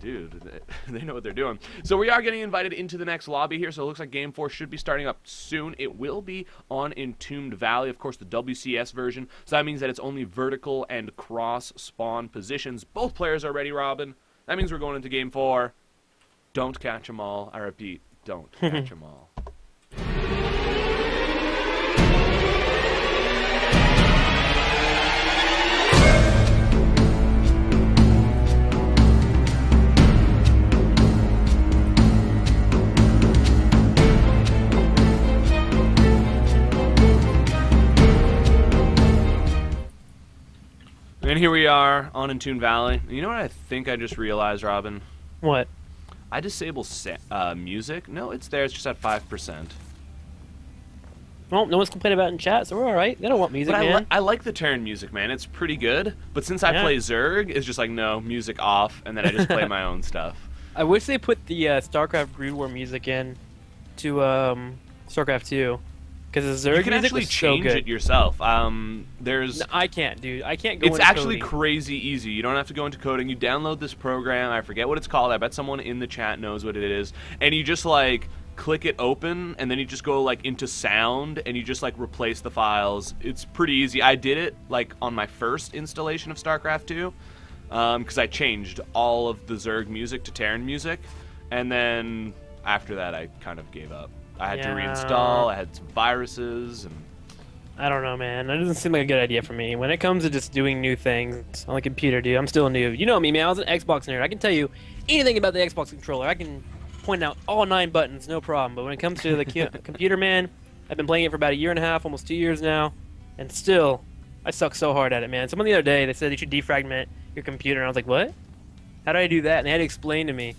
dude, they know what they're doing. So we are getting invited into the next lobby here, so it looks like Game 4 should be starting up soon. It will be on Entombed Valley, of course, the WCS version, so that means that it's only vertical and cross-spawn positions. Both players are ready, Robin. That means we're going into Game 4. Don't catch them all. I repeat, don't catch them all. And here we are on Entombed Valley. You know what I think I just realized, Robin? What? I disable music. No, it's there. It's just at 5%. Well, no one's complaining about it in chat, so we're all right. They don't want music, But man. I like the Terran music, man. It's pretty good. But since I play Zerg, it's just like, no, music off, and then I just play my own stuff. I wish they put the StarCraft Brood War music in to StarCraft 2. Because the Zerg you can actually change it yourself. There's no, I can't, dude. I can't go It's into actually coding. crazy easy. You don't have to go into coding. You download this program. I forget what it's called. I bet someone in the chat knows what it is. And you just like click it open, and then you just go like into sound, and you just like replace the files. It's pretty easy. I did it like on my first installation of StarCraft 2 because I changed all of the Zerg music to Terran music, and then after that I kind of gave up. I had to reinstall, I had some viruses, and... I don't know, man. That doesn't seem like a good idea for me. When it comes to just doing new things on the computer, dude, I'm still new. You know me, man. I was an Xbox nerd. I can tell you anything about the Xbox controller. I can point out all 9 buttons, no problem. But when it comes to the computer, man, I've been playing it for about 1.5 years, almost 2 years now, and still, I suck so hard at it, man. Someone the other day, they said you should defragment your computer, and I was like, what? How do I do that? And they had to explain to me.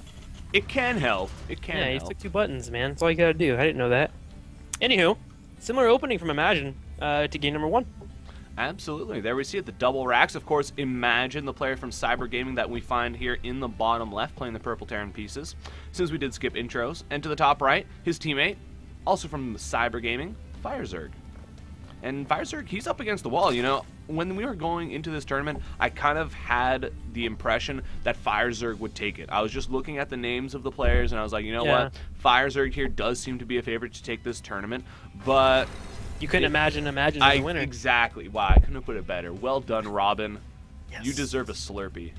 It can help. It can help. Yeah, you stick 2 buttons, man. That's all you gotta do. I didn't know that. Anywho, similar opening from Imagine to game number 1. Absolutely. There we see it, the double racks. Of course, Imagine, the player from Cyber Gaming that we find here in the bottom left, playing the purple Terran pieces, since we did skip intros. And to the top right, his teammate, also from Cyber Gaming, FireZerg. And FireZerg, he's up against the wall, you know. When we were going into this tournament, I kind of had the impression that FireZerg would take it. I was just looking at the names of the players, and I was like, you know what? FireZerg here does seem to be a favorite to take this tournament, but... You couldn't imagine the winner. Exactly. Wow, I couldn't have put it better. Well done, Robin. Yes. You deserve a Slurpee.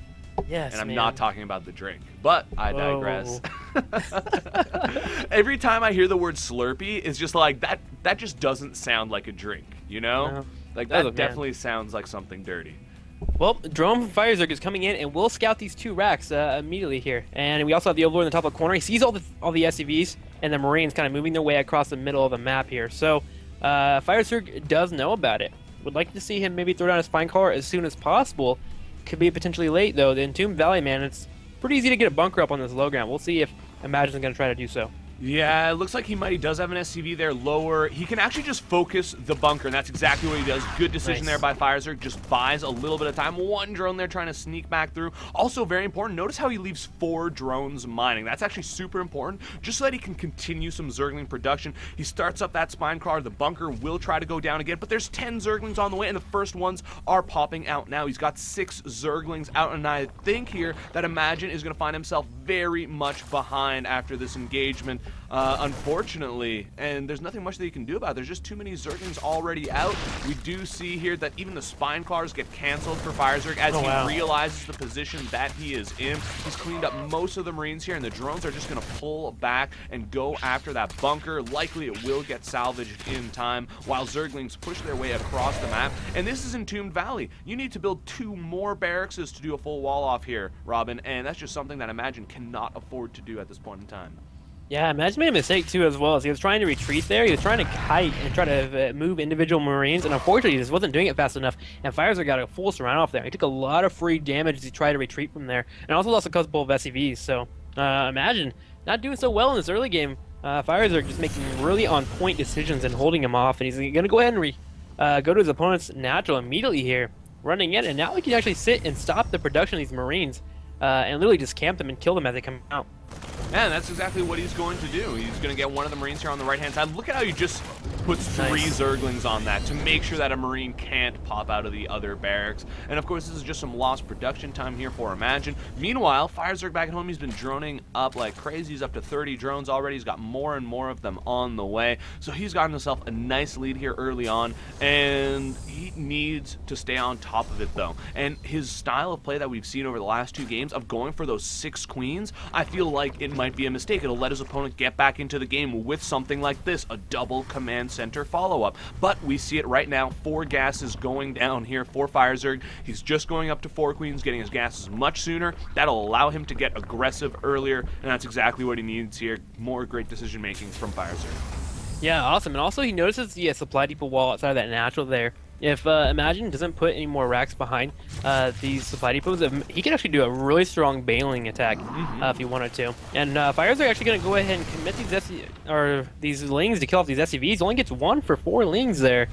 Yes, and I'm man. not talking about the drink, but I digress. Every time I hear the word Slurpee, it's just like, that just doesn't sound like a drink, you know? No. Like, that definitely sounds like something dirty. Well, Drone from FireZerg is coming in, and we'll scout these 2 racks immediately here. And we also have the Overlord in the top of the corner. He sees all the SCVs and the Marines kind of moving their way across the middle of the map here. So, FireZerg does know about it. Would like to see him maybe throw down his spine collar as soon as possible. Could be potentially late, though. The Entombed Valley, man, it's pretty easy to get a bunker up on this low ground. We'll see if Imagine's going to try to do so. Yeah, it looks like he does have an SCV there lower. He can actually just focus the bunker, and that's exactly what he does. Good decision there by FireZerg. Just buys a little bit of time. 1 drone there trying to sneak back through. Also very important, notice how he leaves 4 drones mining. That's actually super important, just so that he can continue some Zergling production. He starts up that spine crawler. The bunker will try to go down again, but there's 10 Zerglings on the way, and the first ones are popping out now. He's got 6 Zerglings out, and I think here that Imagine is going to find himself very much behind after this engagement. Unfortunately, and there's nothing much that you can do about it. There's just too many Zerglings already out. We do see here that even the spine cars get canceled for FireZerg as he realizes the position that he is in. He's cleaned up most of the Marines here, and the drones are just going to pull back and go after that bunker. Likely it will get salvaged in time while Zerglings push their way across the map. And this is Entombed Valley. You need to build 2 more barracks to do a full wall off here, Robin, and that's just something that Imagine cannot afford to do at this point in time. Yeah, Imagine made a mistake too as well. As he was trying to retreat there, he was trying to kite and try to move individual Marines, and unfortunately he just wasn't doing it fast enough, and FireZerg got a full surround off there. He took a lot of free damage as he tried to retreat from there, and also lost a couple of SCVs, so Imagine not doing so well in this early game. FireZerg just making really on-point decisions and holding him off, and he's going to go ahead and go to his opponent's natural immediately here, running in, and now he can actually sit and stop the production of these Marines, and literally just camp them and kill them as they come out. And that's exactly what he's going to do. He's going to get one of the Marines here on the right-hand side. Look at how you just puts 3 Nice. Zerglings on that to make sure that a Marine can't pop out of the other barracks. And of course, this is just some lost production time here for Imagine. Meanwhile, FireZerg back at home, he's been droning up like crazy. He's up to 30 drones already. He's got more and more of them on the way. So he's gotten himself a nice lead here early on, and he needs to stay on top of it though. And his style of play that we've seen over the last 2 games of going for those 6 queens, I feel like it might be a mistake. It'll let his opponent get back into the game with something like this, a double command center follow-up. But we see it right now. 4 gases going down here for FireZerg. He's just going up to 4 queens, getting his gases much sooner. That'll allow him to get aggressive earlier, and that's exactly what he needs here. More great decision making from FireZerg. Yeah, awesome. And also he notices the supply depot wall outside of that natural there. If Imagine doesn't put any more racks behind these supply depots, he can actually do a really strong bailing attack if he wanted to. And Fires are actually going to go ahead and commit these lings to kill off these SCVs. Only gets 1 for 4 lings there.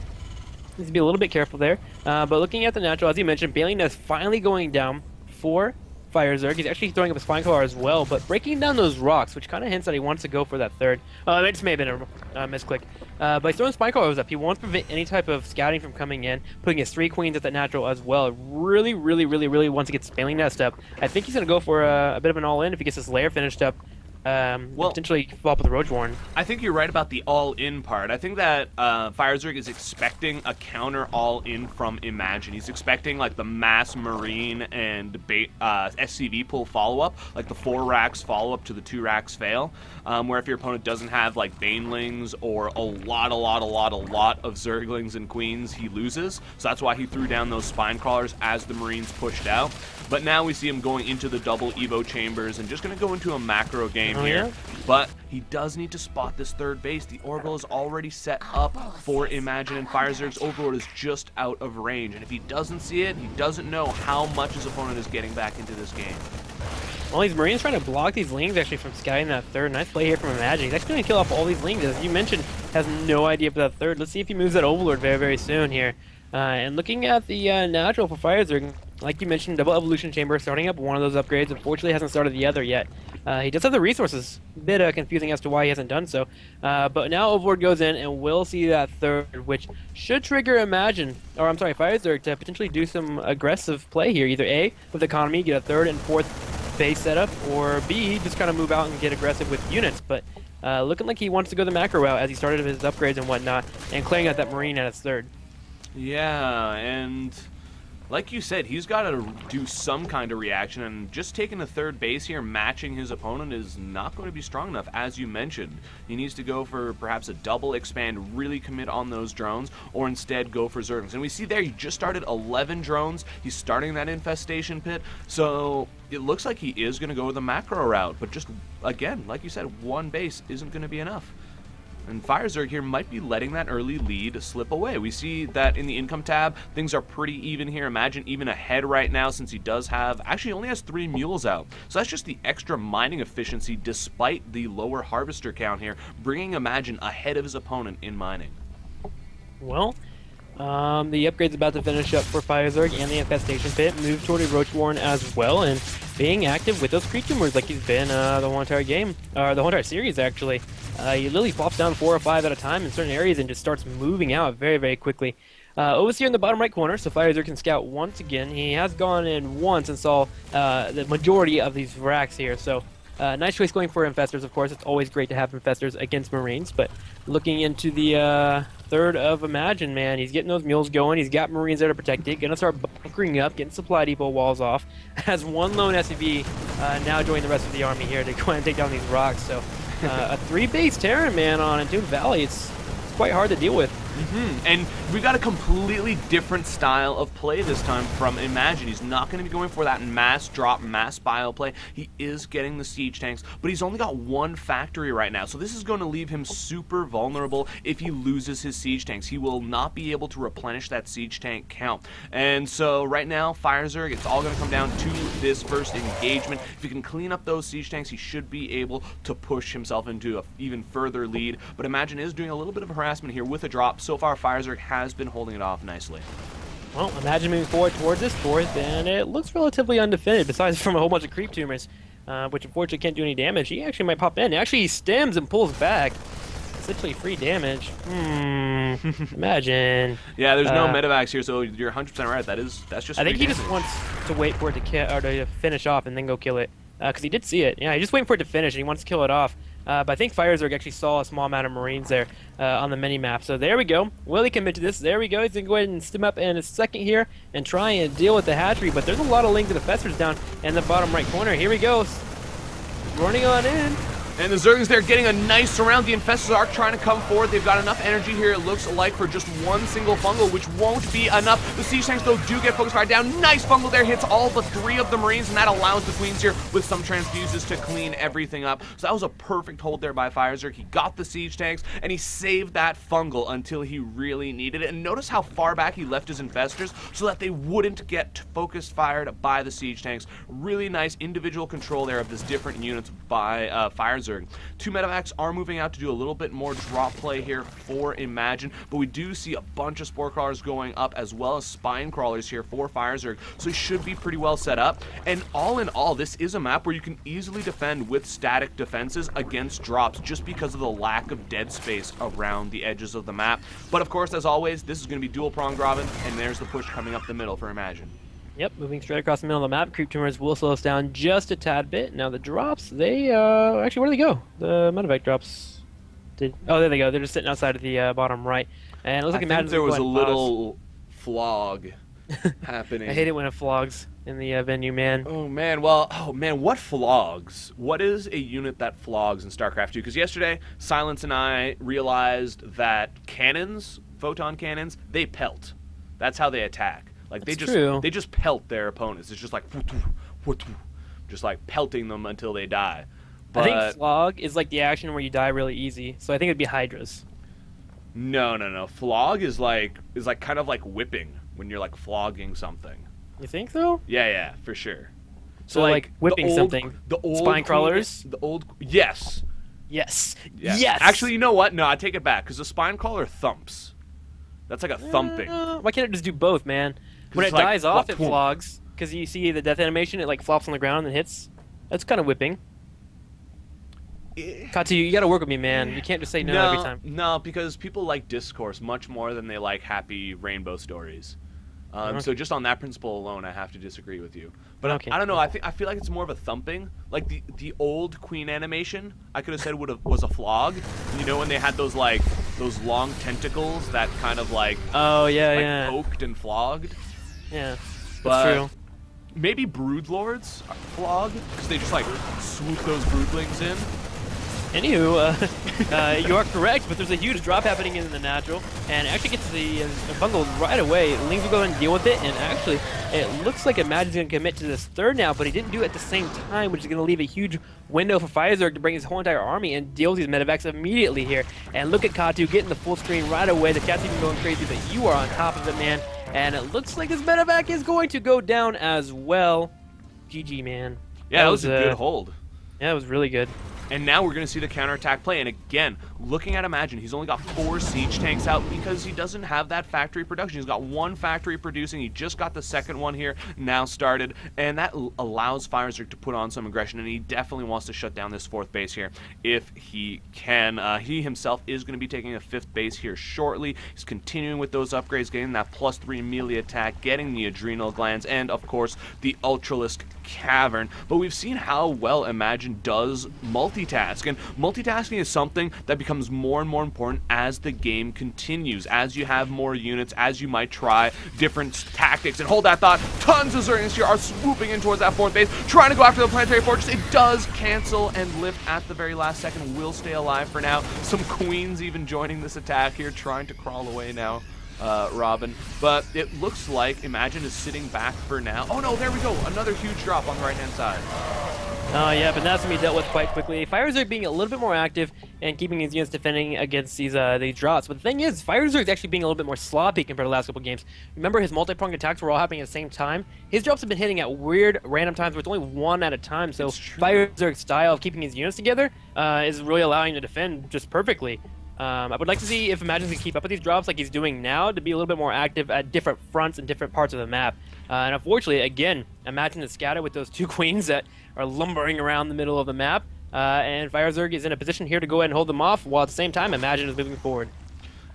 Needs to be a little bit careful there. But looking at the natural, as you mentioned, bailing is finally going down for FireZerg. He's actually throwing up his flying collar as well, but breaking down those rocks, which kind of hints that he wants to go for that third. It just may have been a misclick. But he's throwing spine collars up. He wants to prevent any type of scouting from coming in, putting his 3 queens at that natural as well. Really wants to get the Spailing Nest up. I think he's going to go for a bit of an all-in if he gets his lair finished up. Potentially follow up with the Roach Warren. I think you're right about the all-in part. I think that FireZerg is expecting a counter all-in from Imagine. He's expecting like the mass Marine and SCV pull follow-up, like the 4 racks follow-up to the 2 racks fail, where if your opponent doesn't have like Banelings or a lot of Zerglings and Queens, he loses. So that's why he threw down those spine crawlers as the Marines pushed out. But now we see him going into the double Evo chambers and just going to go into a macro game here. Yeah? But he does need to spot this third base. The orbital is already set up for Imagine, and FireZerg's Overlord is just out of range. And if he doesn't see it, he doesn't know how much his opponent is getting back into this game. Well, these Marines trying to block these lings actually from scouting that third. Nice play here from Imagine. He's actually going to kill off all these lings. As you mentioned, has no idea about that third. Let's see if he moves that Overlord very soon here. And looking at the natural for FireZerg, like you mentioned, double evolution chamber starting up one of those upgrades. Unfortunately, hasn't started the other yet. He does have the resources. A bit confusing as to why he hasn't done so. But now Overlord goes in and we'll see that third, which should trigger FireZerg to potentially do some aggressive play here. Either A, with economy, get a 3rd and 4th base setup, or B, just kind of move out and get aggressive with units. But looking like he wants to go the macro route as he started his upgrades and whatnot, and clearing out that Marine at his 3rd. Yeah, and like you said, he's got to do some kind of reaction, and just taking the 3rd base here, matching his opponent, is not going to be strong enough, as you mentioned. He needs to go for perhaps a double expand, really commit on those drones, or instead go for Zerglings. And we see there, he just started 11 drones. He's starting that infestation pit, so it looks like he is going to go the macro route, but just, again, like you said, 1 base isn't going to be enough. And FireZerg here might be letting that early lead slip away. We see that in the income tab, things are pretty even here. Imagine even ahead right now, since he does have, actually only has 3 mules out. So that's just the extra mining efficiency despite the lower harvester count here, bringing Imagine ahead of his opponent in mining. Well, the upgrade's about to finish up for FireZerg, and the infestation pit move toward a Roach Warren as well, and being active with those creep tumors like he's been the whole entire game, or the whole entire series actually. He literally pops down 4 or 5 at a time in certain areas and just starts moving out very quickly. Overseer in the bottom right corner, so FireZerg can scout once again. He has gone in once and saw the majority of these racks here, so nice choice going for Infestors, of course. It's always great to have Infestors against Marines, but looking into the 3rd of Imagine, man, he's getting those mules going. He's got Marines there to protect it. Gonna start bunkering up, getting supply depot walls off. Has 1 lone SCV now join the rest of the army here to go ahead and take down these rocks. So a 3-base Terran, man, on Entombed Valley. It's quite hard to deal with. And we got a completely different style of play this time from Imagine. He's not going to be going for that mass drop, mass bio play. He is getting the siege tanks, but he's only got 1 factory right now. So this is going to leave him super vulnerable if he loses his siege tanks. He will not be able to replenish that siege tank count. And so right now, FireZerg, it's all going to come down to this first engagement. If he can clean up those siege tanks, he should be able to push himself into an even further lead. But Imagine is doing a little bit of harassment here with a drop. So far, FireZerg has been holding it off nicely. Well, Imagine moving forward towards this 4th, and it looks relatively undefended, besides from a whole bunch of creep tumors, which unfortunately can't do any damage. He actually might pop in. Actually, he stems and pulls back. Essentially free damage. Imagine. Yeah, there's no medevacs here, so you're 100% right. That's just. I think he damage. just wants to wait for it to finish off and then go kill it. Because he did see it. Yeah, he's just waiting for it to finish and he wants to kill it off. But I think FireZerg actually saw a small amount of Marines there on the mini-map. So there we go. Will he commit to this? There we go. He's going to go ahead and stim up in a second here and try and deal with the hatchery. But there's a lot of Lings and Infestors down in the bottom right corner. Here he goes. Running on in. And the Zerglings there getting a nice surround. The Infestors are trying to come forward. They've got enough energy here, it looks like, for just one single fungal, which won't be enough. The Siege Tanks, though, do get focus fire down. Nice fungal there, hits all but 3 of the Marines, and that allows the Queens here with some transfuses to clean everything up. So that was a perfect hold there by FireZerg. He got the Siege Tanks, and he saved that fungal until he really needed it. And notice how far back he left his Infestors so that they wouldn't get focused fired by the Siege Tanks. Really nice individual control there of this different units by FireZerg. 2 medevacs are moving out to do a little bit more drop play here for Imagine, but we do see a bunch of Spore Crawlers going up as well as Spine Crawlers here for FireZerg, so he should be pretty well set up. And all in all, this is a map where you can easily defend with static defenses against drops just because of the lack of dead space around the edges of the map. But of course, as always, this is going to be dual-pronged, Robin, and there's the push coming up the middle for Imagine. Yep, moving straight across the middle of the map. Creep tumors will slow us down just a tad bit. Now the drops, they actually, where do they go? The medevac drops oh, there they go. They're just sitting outside of the bottom right. And it looks like I think there was a little flog happening. I hate it when it flogs in the venue, man. Oh man, well, what flogs? What is a unit that flogs in StarCraft 2? Because yesterday, Silence and I realized that cannons, photon cannons, they pelt. That's how they attack. Like they just pelt their opponents. It's just like just like pelting them until they die. But I think flog is like the action where you die really easy. So I think it'd be Hydras. No. Flog is like kind of like whipping when you're like flogging something. You think so? Yeah, for sure. So like whipping something. The old Spine Crawlers? Yes. Yes. Yeah. Yes. Actually, you know what? No, I take it back because the Spine Crawler thumps. That's like a thumping. Why can't it just do both, man? When it dies off, it flogs. Because you see the death animation, it like flops on the ground and hits. That's kind of whipping. Katu, you gotta work with me, man. You can't just say no every time. No, because people like discourse much more than they like happy rainbow stories. So just on that principle alone, I have to disagree with you. But I don't know. I feel like it's more of a thumping. Like the old Queen animation, I could have said was a flog. You know, when they had those long tentacles that kind of like poked and flogged. Yeah, but that's true. Maybe Broodlords flog because they just like swoop those broodlings in. Anywho, you are correct, but there's a huge drop happening in the natural, and actually gets the bungle right away. Lings will go and deal with it, and actually, it looks like Imagine's going to commit to this third now, but he didn't do it at the same time, which is going to leave a huge window for FireZerg to bring his whole entire army and deal with these medevacs immediately here. And look at Katu getting the full screen right away. The cat's even going crazy, but you are on top of it, man. And it looks like this medevac is going to go down as well. GG, man. Yeah, that was a good hold. Yeah, it was really good. And now we're going to see the counterattack play. And again, looking at Imagine, he's only got 4 siege tanks out because he doesn't have that factory production. He's got 1 factory producing. He just got the second one here now started. And that allows FireZerg to put on some aggression. And he definitely wants to shut down this 4th base here if he can. He himself is going to be taking a 5th base here shortly. He's continuing with those upgrades, getting that +3 melee attack, getting the adrenal glands, and of course the Ultralisk Cavern. But we've seen how well Imagine does multitask, and multitasking is something that becomes more and more important as the game continues, as you have more units, as you might try different tactics. And hold that thought, tons of Zerglings here are swooping in towards that 4th base, trying to go after the planetary fortress. It does cancel and lift at the very last second, will stay alive for now. Some Queens even joining this attack here, trying to crawl away now. Robin, but it looks like Imagine is sitting back for now. Oh no, there we go, another huge drop on the right hand side. Yeah, but that's going to be dealt with quite quickly. FireZerg being a little bit more active and keeping his units defending against these drops. But the thing is, FireZerg is actually being a little bit more sloppy compared to the last couple games. Remember, his multi-pronged attacks were all happening at the same time? His drops have been hitting at weird, random times where it's only 1 at a time. So FireZerg's style of keeping his units together is really allowing him to defend just perfectly. I would like to see if Imagine can keep up with these drops like he's doing now, to be a little bit more active at different fronts and different parts of the map. And unfortunately, again, Imagine is scattered with those 2 Queens that are lumbering around the middle of the map. and cGImagine is in a position here to go ahead and hold them off, while at the same time, Imagine is moving forward.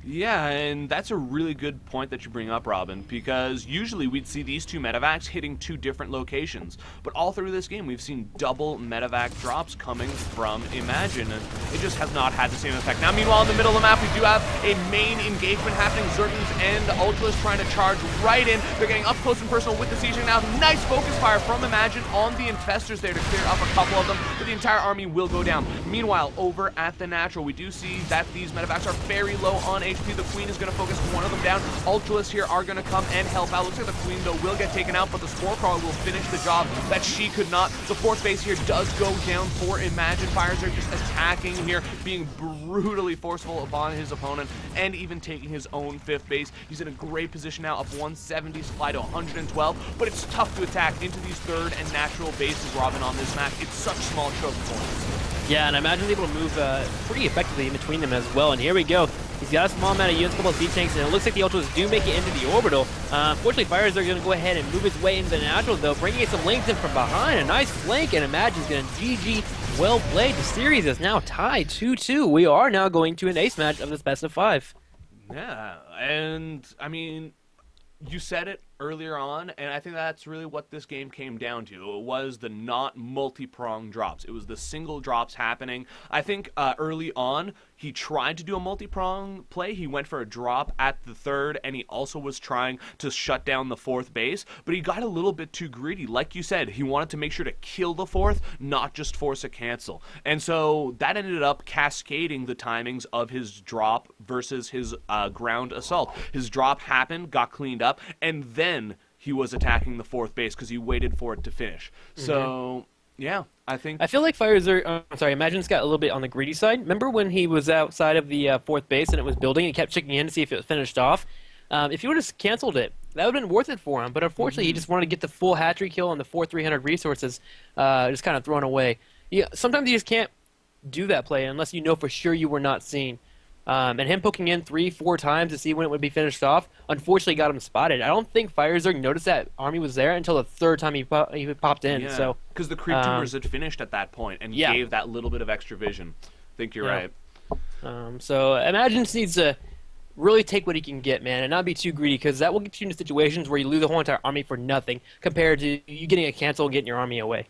Yeah, and that's a really good point that you bring up, Robin, because usually we'd see these two medevacs hitting two different locations, but all through this game we've seen double medevac drops coming from Imagine, and it just has not had the same effect. Now, meanwhile, in the middle of the map, we do have a main engagement happening. Zerglings and Ultras trying to charge right in. They're getting up close and personal with the siege now. Nice focus fire from Imagine on the infestors there to clear up a couple of them, but the entire army will go down. Meanwhile, over at the Natural, we do see that these medevacs are very low on HP. The Queen is going to focus one of them down. Ultras here are going to come and help out. Looks like the Queen, though, will get taken out, but the Spore Crawler will finish the job that she could not. The fourth base here does go down for Imagine. cGImagine just attacking here, being brutally forceful upon his opponent, and even taking his own fifth base. He's in a great position now, up 170 supply to 112, but it's tough to attack into these third and natural bases, Robin, on this map. It's such small choke points. Yeah, and Imagine's able to move pretty effectively in between them as well, and here we go. He's got a small amount of units, a couple of B-tanks, and it looks like the Ultras do make it into the orbital. Fortunately, cGImagine are going to go ahead and move his way into the Natural, though, bringing in some links in from behind. A nice flank, and Imagine's going to GG. Well played. The series is now tied 2-2. We are now going to an ace match of this best of 5. Yeah, and, I mean, you said it earlier on, and I think that's really what this game came down to. It was the not multi-prong drops. It was the single drops happening. I think early on, he tried to do a multi-prong play. He went for a drop at the third, and he also was trying to shut down the fourth base, but he got a little bit too greedy. Like you said, he wanted to make sure to kill the fourth, not just force a cancel. And so that ended up cascading the timings of his drop versus his ground assault. His drop happened, got cleaned up, and then he was attacking the fourth base because he waited for it to finish. So, yeah, I feel like Imagine's got a little bit on the greedy side. Remember when he was outside of the fourth base and it was building and he kept checking in to see if it was finished off? If he would have canceled it, that would have been worth it for him. But unfortunately, he just wanted to get the full hatchery kill on the 300 resources, just kind of thrown away. Sometimes you just can't do that play unless you know for sure you were not seen. And him poking in 3-4 times to see when it would be finished off, unfortunately got him spotted. I don't think cGImagine noticed that army was there until the third time he popped in. Yeah, so because the creep tumors had finished at that point and gave that little bit of extra vision. I think you're right. So Imagine needs to really take what he can get, man, and not be too greedy, because that will get you into situations where you lose the whole entire army for nothing compared to you getting a cancel and getting your army away.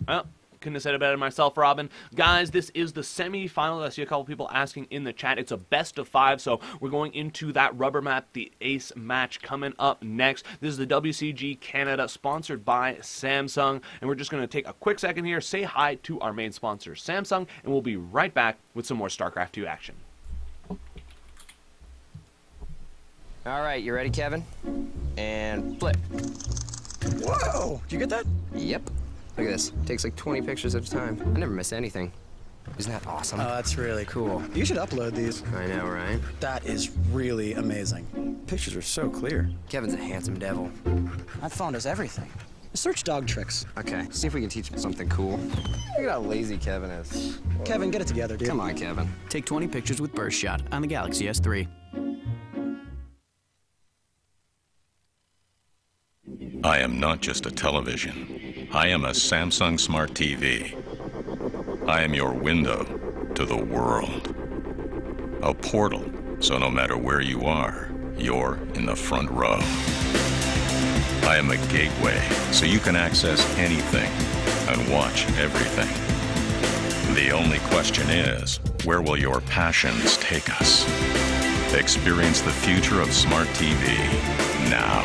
Well, couldn't have said it better myself, Robin. Guys, this is the semi-final. I see a couple people asking in the chat. It's a best of 5, so we're going into that rubber map, the ace match, coming up next. This is the WCG Canada, sponsored by Samsung, and we're just going to take a quick second here, say hi to our main sponsor, Samsung, and we'll be right back with some more StarCraft 2 action. All right, you ready, Kevin? And flip. Whoa! Did you get that? Yep. Look at this. It takes like 20 pictures at a time. I never miss anything. Isn't that awesome? Oh, that's really cool. You should upload these. I know, right? That is really amazing. Pictures are so clear. Kevin's a handsome devil. That phone does everything. Search dog tricks. Okay, see if we can teach him something cool. Look at how lazy Kevin is. Kevin, get it together, dude. Come on, Kevin. Take 20 pictures with Burst Shot on the Galaxy S3. I am not just a television. I am a Samsung Smart TV. I am your window to the world. A portal, so no matter where you are, you're in the front row. I am a gateway, so you can access anything and watch everything. The only question is, where will your passions take us? Experience the future of Smart TV now.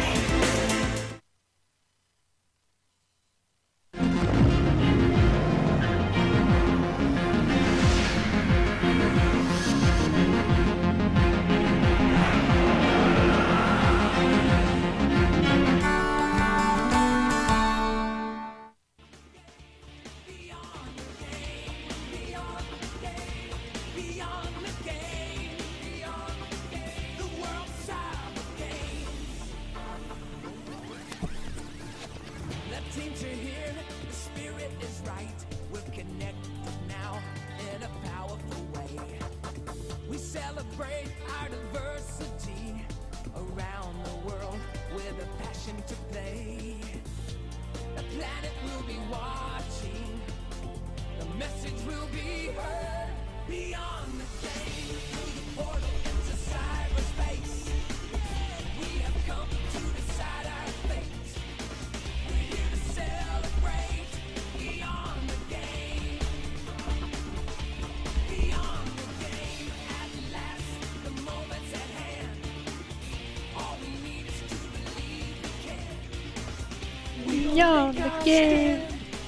Beyond the game.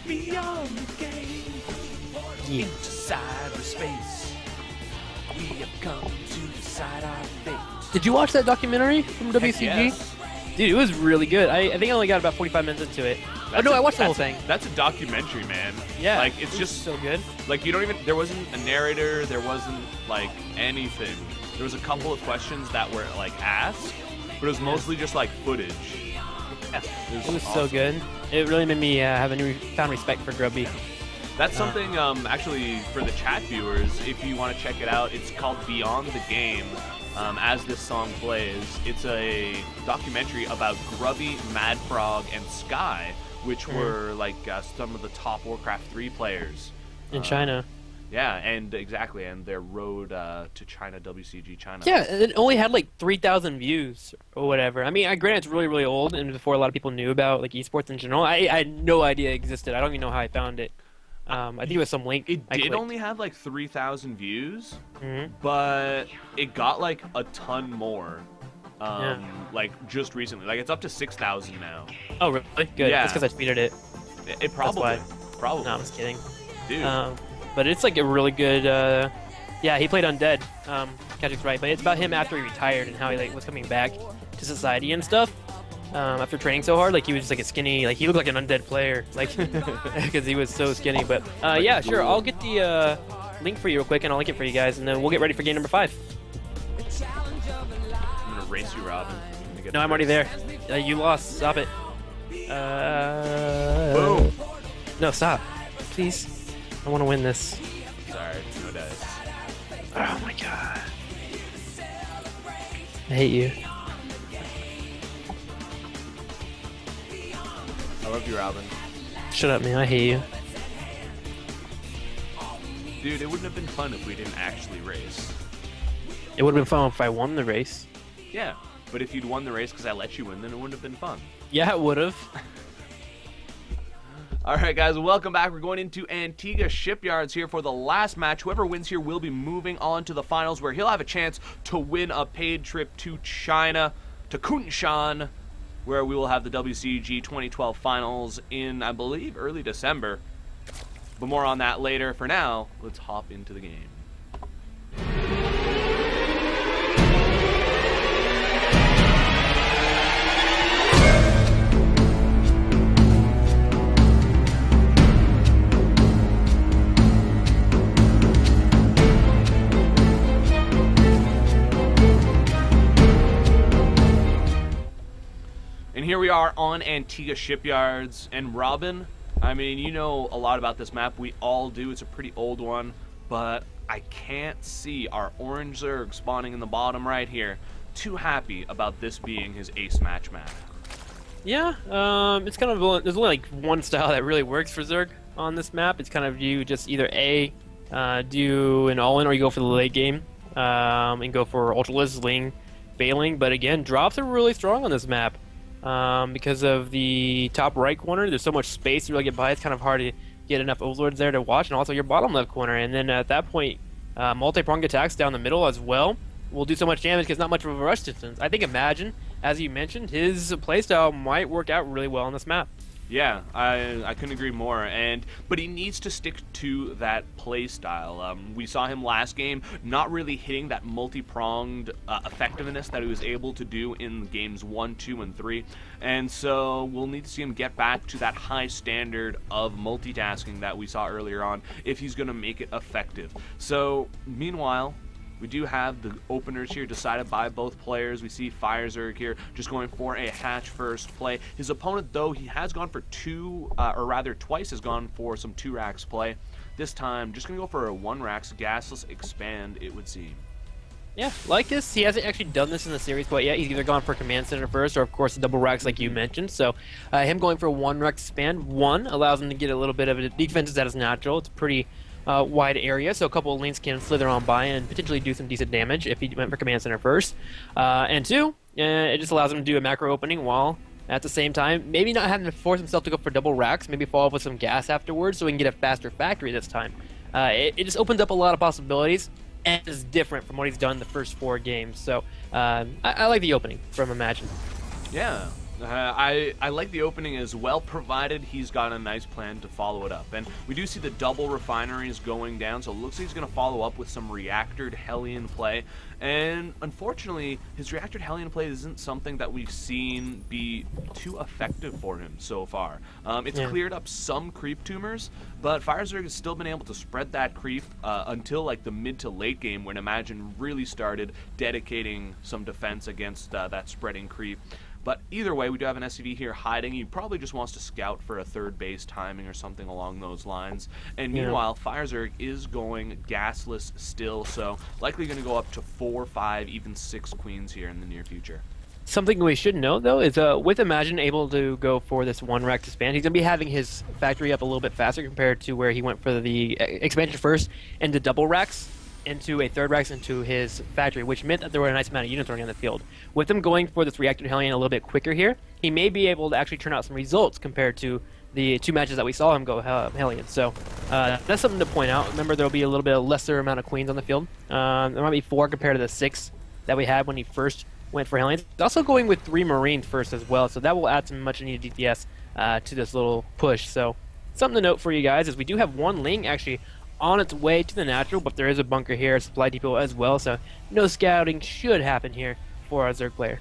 Beyond the game. Yeah. Into cyberspace. We have come to decide our fate. Did you watch that documentary from WCG? Heck yes. Dude, it was really good. I think I only got about 45 minutes into it. Oh no, I watched the whole thing. That's a documentary, man. Yeah. Like, it's just so good. Like, you don't even, there wasn't a narrator, there wasn't, like, anything. There was a couple of questions that were, like, asked, but it was mostly just, like, footage. Yeah. It was awesome. so good. It really made me have a newfound respect for Grubby. That's something, actually, for the chat viewers, if you want to check it out, it's called Beyond the Game. As this song plays, it's a documentary about Grubby, Mad Frog, and Sky, which were, like, some of the top Warcraft 3 players. In China. Yeah, and exactly, and their road to China, WCG China. Yeah, it only had like 3,000 views or whatever. I mean, granted, it's really, really old, and before a lot of people knew about like esports in general. I had no idea it existed. I don't even know how I found it. I think it was some link. It did only have like 3,000 views, Mm-hmm. but it got like a ton more. Like just recently, like it's up to 6,000 now. Oh, really? Good. Yeah. That's because I tweeted it. It probably, probably. No, I'm just kidding. Dude. But it's like a really good. Yeah, he played Undead. Kajik's right, but it's about him after he retired and how he like was coming back to society and stuff. After training so hard, like he was just like a skinny, like he looked like an undead player, like because he was so skinny. But yeah, sure, I'll get the link for you real quick, and I'll link it for you guys, and then we'll get ready for game number 5. I'm gonna race you, Robin. No, I'm already there. You lost. Stop it. Boom. No, stop. Please. I want to win this. Sorry, no dice. Oh my god. I hate you. I love you, Robin. Shut up, man. I hate you. Dude, it wouldn't have been fun if we didn't actually race. It would have been fun if I won the race. Yeah, but if you'd won the race because I let you win, then it wouldn't have been fun. Yeah, it would have. All right, guys, welcome back. We're going into Antigua Shipyards here for the last match. Whoever wins here will be moving on to the finals, where he'll have a chance to win a paid trip to China, to Kunshan, where we will have the WCG 2012 finals in, I believe, early December. But more on that later. For now, let's hop into the game. And here we are on Antigua Shipyards, and Robin, I mean, you know a lot about this map. We all do. It's a pretty old one, but I can't see our orange Zerg spawning in the bottom right here. Too happy about this being his ace match map. Yeah, it's kind of, there's only like one style that really works for Zerg on this map. It's kind of you just either do an all-in, or you go for the late game and go for Ultralisk, Ling, Bailing. But again, drops are really strong on this map. Because of the top right corner, there's so much space to really get by. It's kind of hard to get enough overlords there to watch, and also your bottom left corner. And then at that point, multi-pronged attacks down the middle as well will do so much damage because not much of a rush distance. I think Imagine, as you mentioned, his playstyle might work out really well on this map. Yeah, I couldn't agree more, but he needs to stick to that play style. We saw him last game not really hitting that multi-pronged effectiveness that he was able to do in games 1, 2, and 3, and so we'll need to see him get back to that high standard of multitasking that we saw earlier on if he's going to make it effective. So, meanwhile, we do have the openers here decided by both players. We see cGIFireZerg here just going for a hatch first play. His opponent, though, he has gone for twice has gone for some 2 racks play. This time, just going to go for a 1 racks gasless expand, it would seem. Yeah, like this, he hasn't actually done this in the series quite yet. He's either gone for command center first, or of course the double racks like you mentioned. So him going for a 1 rack expand, allows him to get a little bit of a defense that is natural. It's pretty wide area, so a couple of lanes can slither on by and potentially do some decent damage if he went for command center first. And 2, it just allows him to do a macro opening while at the same time maybe not having to force himself to go for double racks, maybe follow up with some gas afterwards so he can get a faster factory this time. It just opens up a lot of possibilities and is different from what he's done the first 4 games. So I like the opening from Imagine. Yeah, I like the opening as well, provided he's got a nice plan to follow it up. And we do see the double refineries going down, so it looks like he's going to follow up with some reactored Hellion play. And unfortunately, his reactored Hellion play isn't something that we've seen be too effective for him so far. It's cleared up some creep tumors, but FireZerg has still been able to spread that creep until like the mid to late game, when Imagine really started dedicating some defense against that spreading creep. But either way, we do have an SCV here hiding. He probably just wants to scout for a third base timing or something along those lines. And meanwhile, FireZerg is going gasless still, so likely going to go up to 4, 5, even 6 queens here in the near future. Something we should know, though, is with Imagine able to go for this 1 rack expand, he's going to be having his factory up a little bit faster compared to where he went for the expansion first into double racks, into a 3rd racks into his factory, which meant that there were a nice amount of units running on the field. With him going for this reactor Hellion a little bit quicker here, he may be able to actually turn out some results compared to the 2 matches that we saw him go Hellion. So that's something to point out. Remember, there'll be a little bit of lesser amount of queens on the field. There might be 4 compared to the 6 that we had when he first went for Hellions. He's also going with 3 Marines first as well, so that will add some much needed DPS to this little push. So something to note for you guys is we do have 1 Ling actually on its way to the natural, but there is a bunker here, a supply depot as well, so no scouting should happen here for our Zerg player.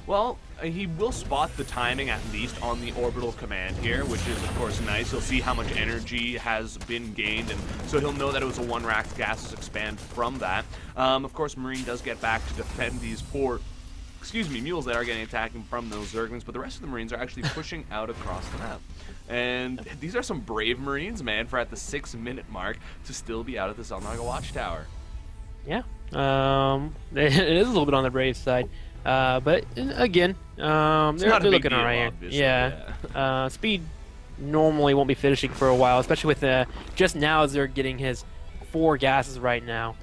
Well, he will spot the timing at least on the orbital command here, which is of course nice. He'll see how much energy has been gained, and so he'll know that it was a 1 rack gases expand from that. Of course, Marine does get back to defend these 4 mules that are getting attacking from those Zerglings, but the rest of the Marines are actually pushing out across the map. And these are some brave Marines, man, for at the 6-minute mark to still be out at the Zelnaga Watchtower. Yeah, it is a little bit on the brave side, but again, they're looking all right here. Yeah, speed normally won't be finishing for a while, especially with just now as they're getting his 4 gases right now.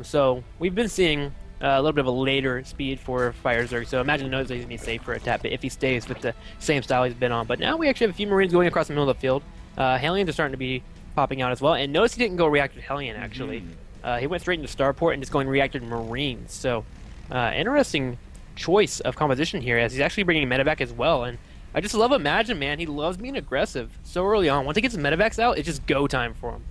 So we've been seeing a little bit of a later speed for FireZerg, so Imagine knows that he's going to be safe for a tap if he stays with the same style he's been on. But now we actually have a few Marines going across the middle of the field. Hellions are starting to be popping out as well, and notice he didn't go reacted Hellion actually. He went straight into Starport and just going reacted Marines. So interesting choice of composition here, as he's actually bringing medevac as well. And I just love Imagine, man. He loves being aggressive so early on. Once he gets his medevacs out, it's just go time for him.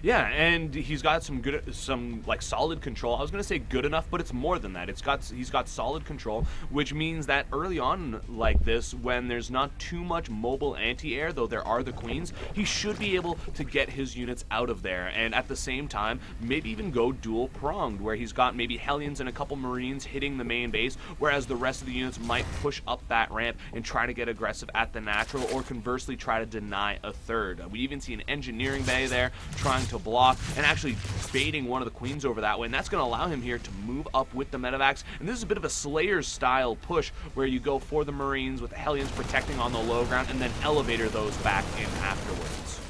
Yeah, and he's got some like solid control. I was gonna say good enough, but it's more than that. He's got solid control, which means that early on like this, when there's not too much mobile anti-air, though there are the queens, he should be able to get his units out of there, and at the same time, maybe even go dual pronged, where he's got maybe Hellions and a couple Marines hitting the main base, whereas the rest of the units might push up that ramp and try to get aggressive at the natural, or conversely try to deny a 3rd. We even see an engineering bay there trying to block and actually baiting one of the queens over that way, and that's going to allow him here to move up with the medevacs. And this is a bit of a Slayer style push where you go for the Marines with the Hellions protecting on the low ground and then elevator those back in afterwards.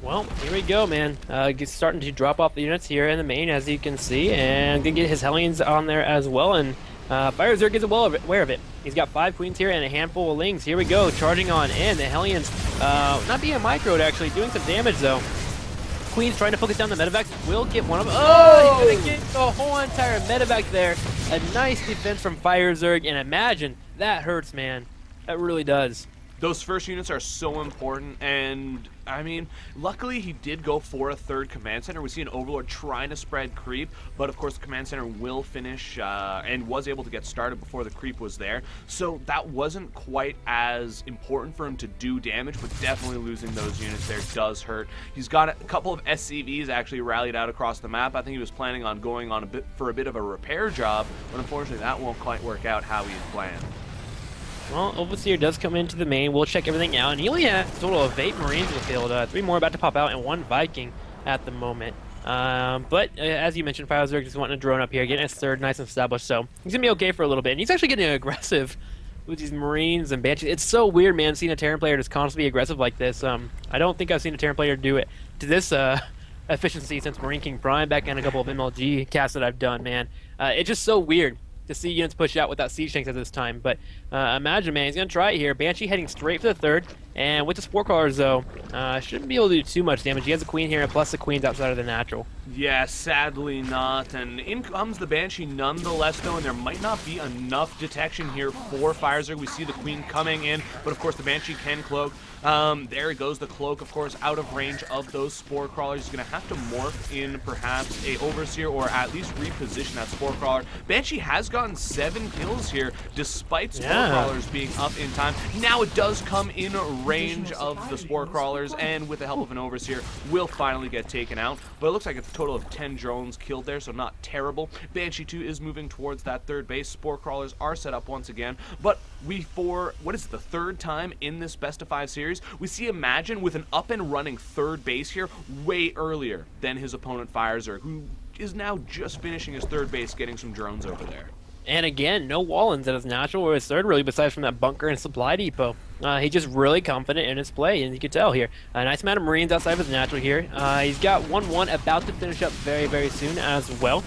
Well, here we go, man. He's starting to drop off the units here in the main, as you can see, and gonna get his Hellions on there as well. And FireZerg is well aware of it. He's got 5 queens here and a handful of Lings. Here we go, charging on in. The Hellions not being microed, actually, doing some damage though. Queen's trying to focus down the medevacs, will get one of them. Oh, he's gonna get the whole entire medevac there. A nice defense from FireZerg, and Imagine, that hurts, man. That really does. Those first units are so important, and I mean, luckily he did go for a 3rd command center. We see an Overlord trying to spread creep, but of course the command center will finish and was able to get started before the creep was there. So that wasn't quite as important for him to do damage, but definitely losing those units there does hurt. He's got a couple of SCVs actually rallied out across the map. I think he was planning on going on for a bit of a repair job, but unfortunately that won't quite work out how he had planned. Well, Overseer does come into the main. We'll check everything out, and he only has a total of 8 Marines in the field. 3 more about to pop out, and 1 Viking at the moment. But as you mentioned, FireZerg just wanting a drone up here, getting his 3rd nice and established, so he's gonna be okay for a little bit. And he's actually getting aggressive with these Marines and Banshees. It's so weird, man, seeing a Terran player just constantly be aggressive like this. I don't think I've seen a Terran player do it to this efficiency since Marine King Prime back in a couple of MLG casts that I've done, man. It's just so weird to see units push out without siege tanks at this time. But Imagine, man, he's going to try it here. Banshee heading straight for the third. And with the Spore Crawlers, though, shouldn't be able to do too much damage. He has a Queen here, and plus the Queen's outside of the natural. Yeah, sadly not. And in comes the Banshee nonetheless, though, and there might not be enough detection here for FireZerg. We see the Queen coming in, but of course the Banshee can cloak. There goes the cloak, of course, out of range of those Spore Crawlers. He's going to have to morph in perhaps a Overseer or at least reposition that Spore Crawler. Banshee has gotten 7 kills here despite Spore Crawlers being up in time. Now it does come in range of the Spore Crawlers, and with the help of an Overseer, will finally get taken out. But it looks like a total of 10 drones killed there, so not terrible. Banshee 2 is moving towards that third base. Spore Crawlers are set up once again, but for, what is it, the third time in this best of 5 series, we see Imagine with an up and running third base here way earlier than his opponent FireZerg, who is now just finishing his third base, getting some drones over there. And again, no wall-ins at his natural or his third, really, besides from that bunker and supply depot. He's just really confident in his play, and you can tell here. A nice amount of Marines outside of his natural here. He's got 1-1 about to finish up very, very soon as well,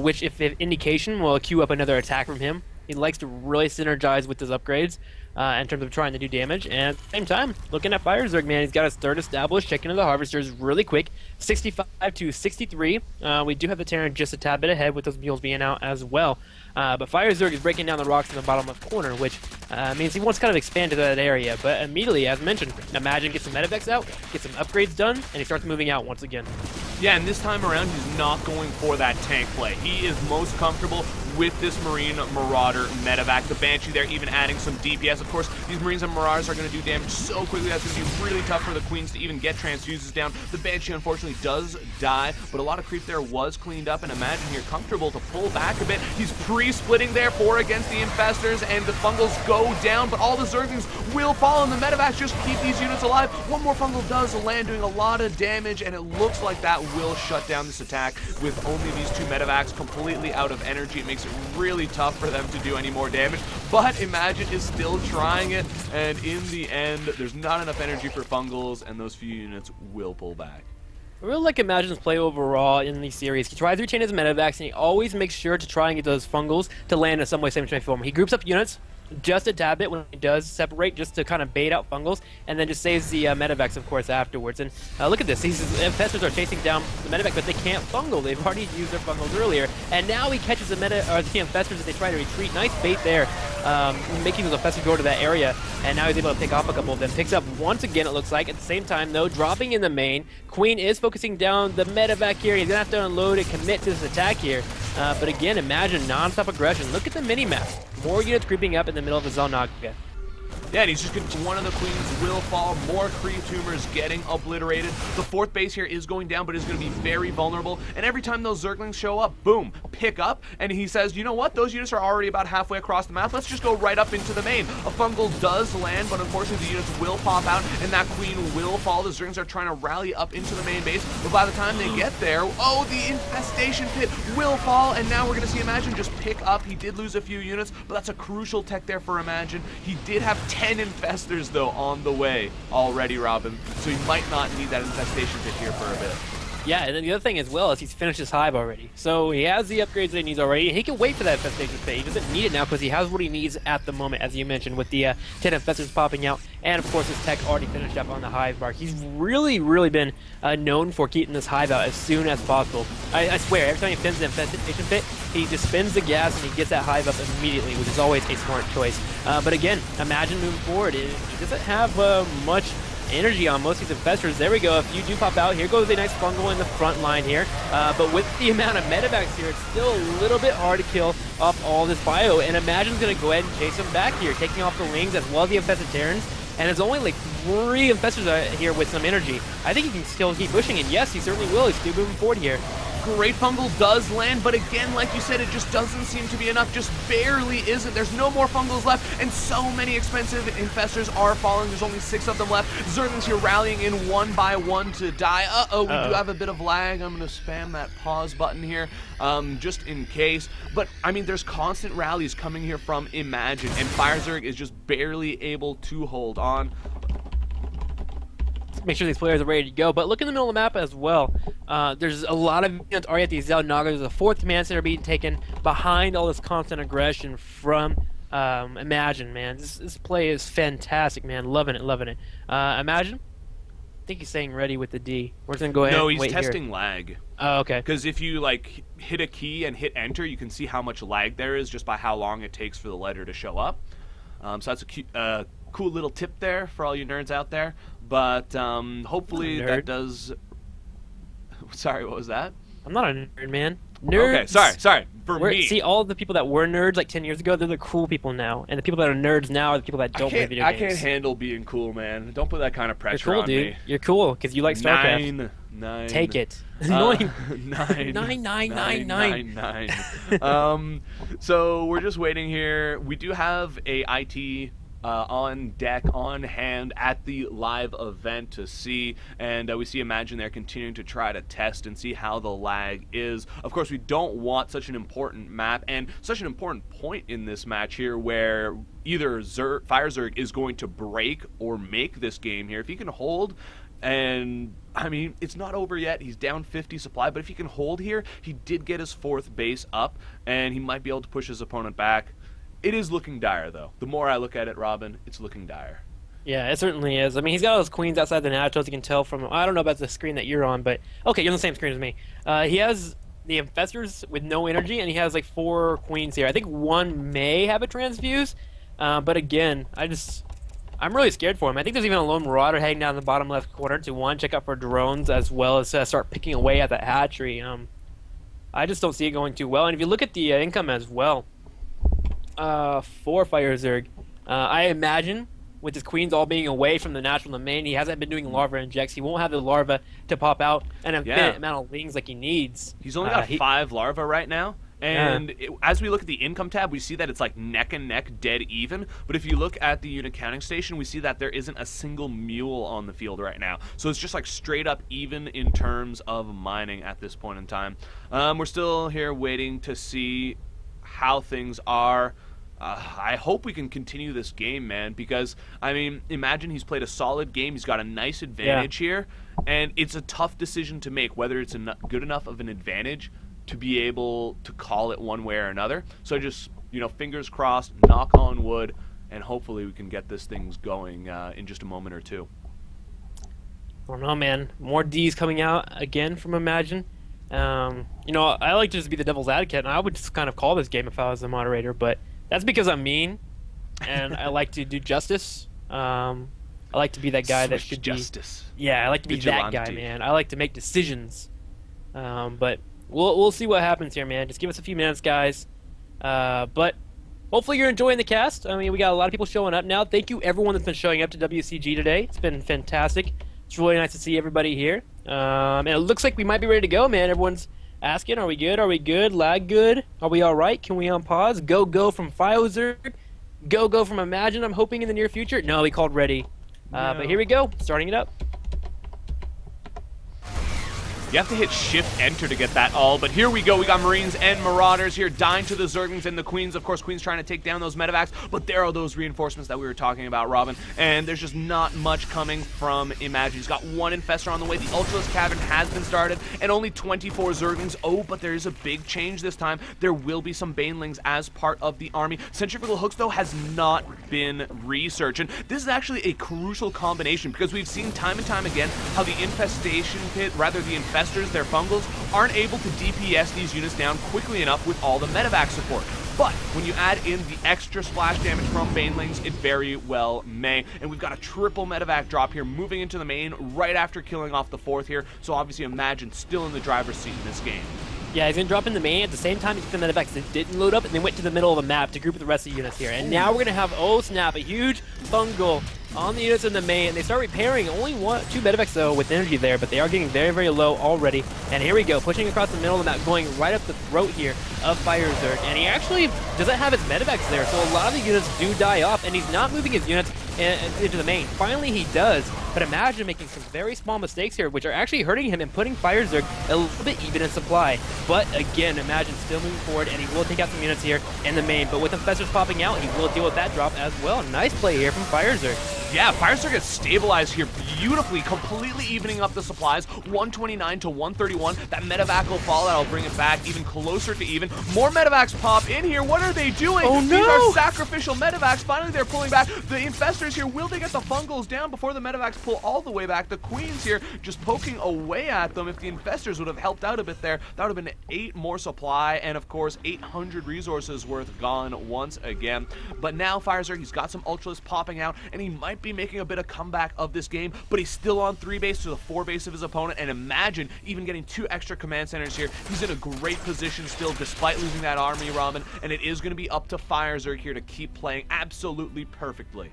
which, if indication, will queue up another attack from him. He likes to really synergize with his upgrades in terms of trying to do damage. And at the same time, looking at FireZerg, man, he's got his third established, checking into the Harvesters really quick. 65 to 63. We do have the Terran just a tad bit ahead with those mules being out as well. But FireZerg is breaking down the rocks in the bottom left corner, which means he wants to kind of expand to that area. But immediately, as mentioned, Imagine gets some medevacs out, gets some upgrades done, and he starts moving out once again. Yeah, and this time around, he's not going for that tank play. He is most comfortable with this Marine Marauder medevac. The Banshee there even adding some DPS. Of course, these Marines and Marauders are going to do damage so quickly that's going to be really tough for the Queens to even get transfuses down. The Banshee, unfortunately, does die, but a lot of creep there was cleaned up, and Imagine here comfortable to pull back a bit. He's pre-splitting there for against the Infestors, and the Fungals go down, but all the Zerglings will fall, and the medevacs just keep these units alive. One more Fungal does land, doing a lot of damage, and it looks like that will shut down this attack. With only these 2 medevacs completely out of energy, it makes it really tough for them to do any more damage, but Imagine is still trying it, and in the end, there's not enough energy for Fungals, and those few units will pull back. I really like Imagine's play overall in these series. He tries to retain his medevacs, and he always makes sure to try and get those Fungals to land in some way, shape, or form. He groups up units just a tad bit when he does separate, just to kind of bait out Fungals, and then just saves the medevacs, of course, afterwards. And look at this. These Infestors are chasing down the medevac, but they can't Fungal. They've already used their Fungals earlier, and now he catches the Infestors as they try to retreat. Nice bait there, making those Infestors go to that area, and now he's able to pick off a couple of them. Picks up once again, it looks like. At the same time, though, dropping in the main. Queen is focusing down the medevac here. He's going to have to unload and commit to this attack here. But again, Imagine non-stop aggression. Look at the mini-map. More units creeping up in the middle of the Zelnaga. Yeah, and he's just getting one of the Queens will fall. More creep tumors getting obliterated. The 4th base here is going down, but is going to be very vulnerable. And every time those Zerglings show up, boom, pick up. And he says, you know what? Those units are already about halfway across the map. Let's just go right up into the main. A Fungal does land, but unfortunately the units will pop out, and that Queen will fall. The Zerglings are trying to rally up into the main base, but by the time they get there, oh, the Infestation Pit will fall, and now we're going to see Imagine just pick up. He did lose a few units, but that's a crucial tech there for Imagine. He did have 10 Infestors, though, on the way already, Robin, so he might not need that Infestation Pit here for a bit. Yeah, and then the other thing as well is he's finished his hive already. So he has the upgrades that he needs already. He can wait for that Infestation Pit. He doesn't need it now because he has what he needs at the moment, as you mentioned, with the 10 Infestors popping out. And, of course, his tech already finished up on the hive mark. He's really, really been known for keeping this hive out as soon as possible. I swear, every time he spins the Infestation Pit, he just spins the gas and he gets that hive up immediately, which is always a smart choice. But again, Imagine moving forward. He doesn't have much energy on most of these Infestors. There we go. If you do pop out, here goes a nice Fungal in the front line here. But with the amount of medevacs here, it's still a little bit hard to kill off all this bio. And Imagine's going to go ahead and chase him back here, taking off the wings as well as the Infested Terrans. And there's only like 3 Infestors here with some energy. I think he can still keep pushing, and yes, he certainly will. He's still moving forward here. Great Fungal does land, but again, like you said, it just doesn't seem to be enough. Just barely isn't. There's no more Fungals left, and so many expensive Infestors are falling. There's only 6 of them left. Zerglings here rallying in one by one to die. We do have a bit of lag. I'm going to spam that pause button here just in case. But, I mean, there's constant rallies coming here from Imagine, and FireZerg is just barely able to hold on. Make sure these players are ready to go. But look in the middle of the map as well. There's a lot of units already at the Zelnaga. There's a 4th command center being taken behind all this constant aggression from Imagine, man. This play is fantastic, man. Loving it, loving it. Imagine? I think he's saying ready with the D. We're just going to go ahead No, and wait he's testing here. lag. Oh, okay. Because if you like hit a key and hit enter, you can see how much lag there is just by how long it takes for the letter to show up. So that's a cool little tip there for all you nerds out there. But hopefully that does... Sorry, what was that? I'm not a nerd, man. Nerds. Okay, sorry. For me. See, all the people that were nerds like 10 years ago, they're the cool people now. And the people that are nerds now are the people that don't play video games. I can't handle being cool, man. Don't put that kind of pressure on dude. me. You're cool, because you like StarCraft. Nine. Take it. Nine. So we're just waiting here. We do have a IT on deck, on hand at the live event to see, and we see Imagine there continuing to try to test and see how the lag is. Of course, we don't want such an important map and such an important point in this match here where either FireZerg is going to break or make this game here. If he can hold, and I mean, it's not over yet. He's down 50 supply, but if he can hold here, he did get his 4th base up, and he might be able to push his opponent back. It is looking dire, though. The more I look at it, Robin, it's looking dire. Yeah, it certainly is. I mean, he's got all those queens outside the naturals. You can tell from... I don't know about the screen that you're on, but... Okay, you're on the same screen as me. He has the infestors with no energy, and he has, like, 4 queens here. I think 1 may have a transfuse, but again, I'm really scared for him. I think there's even a lone marauder hanging down in the bottom left corner to, 1, check out for drones, as well as start picking away at that hatchery. I just don't see it going too well. And if you look at the income as well... for FireZerg, I imagine with his queens all being away from the natural domain, he hasn't been doing larva injects. He won't have the larva to pop out an infinite amount of wings like he needs. He's only got 5 larva right now. And as we look at the income tab, we see that it's like neck and neck, dead even. But if you look at the unit counting station, we see that there isn't a single mule on the field right now. So it's just like straight up even in terms of mining at this point in time. We're still here waiting to see how things are. I hope we can continue this game, man, because, I mean, Imagine he's played a solid game. He's got a nice advantage here, and it's a tough decision to make, whether it's good enough of an advantage to be able to call it one way or another. So just, you know, fingers crossed, knock on wood, and hopefully we can get this thing going in just a moment or two. I don't know, man. More D's coming out again from Imagine. You know, I like to just be the devil's advocate, and I would just kind of call this game if I was the moderator, but that's because I'm mean, and I like to do justice. I like to be that guy that should justice. Yeah, I like to be that guy, man. I like to make decisions. But we'll see what happens here, man. Just give us a few minutes, guys. But hopefully you're enjoying the cast. I mean, we got a lot of people showing up now. Thank you, everyone that's been showing up to WCG today. It's been fantastic. It's really nice to see everybody here. And it looks like we might be ready to go, man. Everyone's asking, are we good? Are we good? Lag good? Are we all right? Can we unpause? Go from FireZerg. Go from Imagine. I'm hoping in the near future. No, he called ready. But here we go. Starting it up. You have to hit Shift Enter to get that all, but here we go. We got Marines and Marauders here dying to the Zerglings and the Queens. Of course, Queens trying to take down those medevacs, but there are those reinforcements that we were talking about, Robin, and there's just not much coming from Imagine. He's got 1 Infestor on the way. The Ultralisk Cavern has been started, and only 24 Zerglings. Oh, but there is a big change this time. There will be some Banelings as part of the army. Centrifugal Hooks, though, has not been researched, and this is actually a crucial combination because we've seen time and time again how the Infestation Pit, rather the Infestors, their fungals, aren't able to DPS these units down quickly enough with all the medevac support. But when you add in the extra splash damage from Banelings, it very well may. And we've got a triple medevac drop here moving into the main right after killing off the 4th here. So obviously Imagine still in the driver's seat in this game. Yeah, he's going to drop in the main. At the same time, he took the medevacs that didn't load up, and they went to the middle of the map to group with the rest of the units here. And now we're going to have, oh snap, a huge fungal on the units in the main, and they start repairing. Only 2 medevacs, though, with energy there, but they are getting very, very low already. And here we go, pushing across the middle of the map, going right up the throat here of FireZerg. And he actually doesn't have his medevacs there, so a lot of the units do die off, and he's not moving his units into the main. Finally, he does, but Imagine making some very small mistakes here, which are actually hurting him and putting FireZerg a little bit even in supply. But again, Imagine still moving forward, and he will take out some units here in the main. But with Infestors popping out, he will deal with that drop as well. Nice play here from FireZerg. Yeah, FireZerg gets stabilized here beautifully, completely evening up the supplies. 129 to 131. That medevac will fall. That'll bring it back even closer to even. More medevacs pop in here. What are they doing? Oh, no! These are sacrificial medevacs. Finally, they're pulling back. The infestors here, will they get the fungals down before the medevacs pull all the way back? The queens here just poking away at them. If the infestors would have helped out a bit there, that would have been 8 more supply, and of course, 800 resources worth gone once again. But now FireZerg, he's got some ultras popping out, and he might be making a bit of comeback of this game, but he's still on 3 base to the 4 base of his opponent, and imagine even getting 2 extra command centers here. He's in a great position still, despite losing that army, Robin, and it is going to be up to FireZerg here to keep playing absolutely perfectly.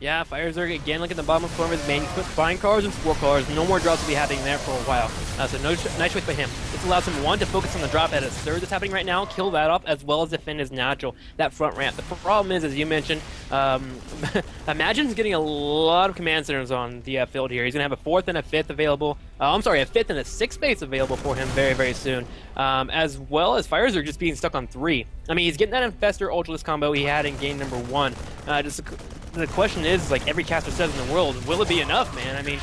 Yeah, FireZerg again, look at the bottom of the corner of his main. He's put flying cars and spore cars. No more drops will be happening there for a while. So nice choice by him. This allows him, one, to focus on the drop at his third that's happening right now, kill that off, as well as defend his natural, that front ramp. The problem is, as you mentioned, Imagine's getting a lot of command centers on the field here. He's going to have a 4th and a 5th available. I'm sorry, a 5th and a 6th base available for him very, very soon. As well as FireZerg just being stuck on 3. I mean, he's getting that Infestor Ultralist combo he had in game number 1. The question is, like every caster says in the world, will it be enough, man? I mean,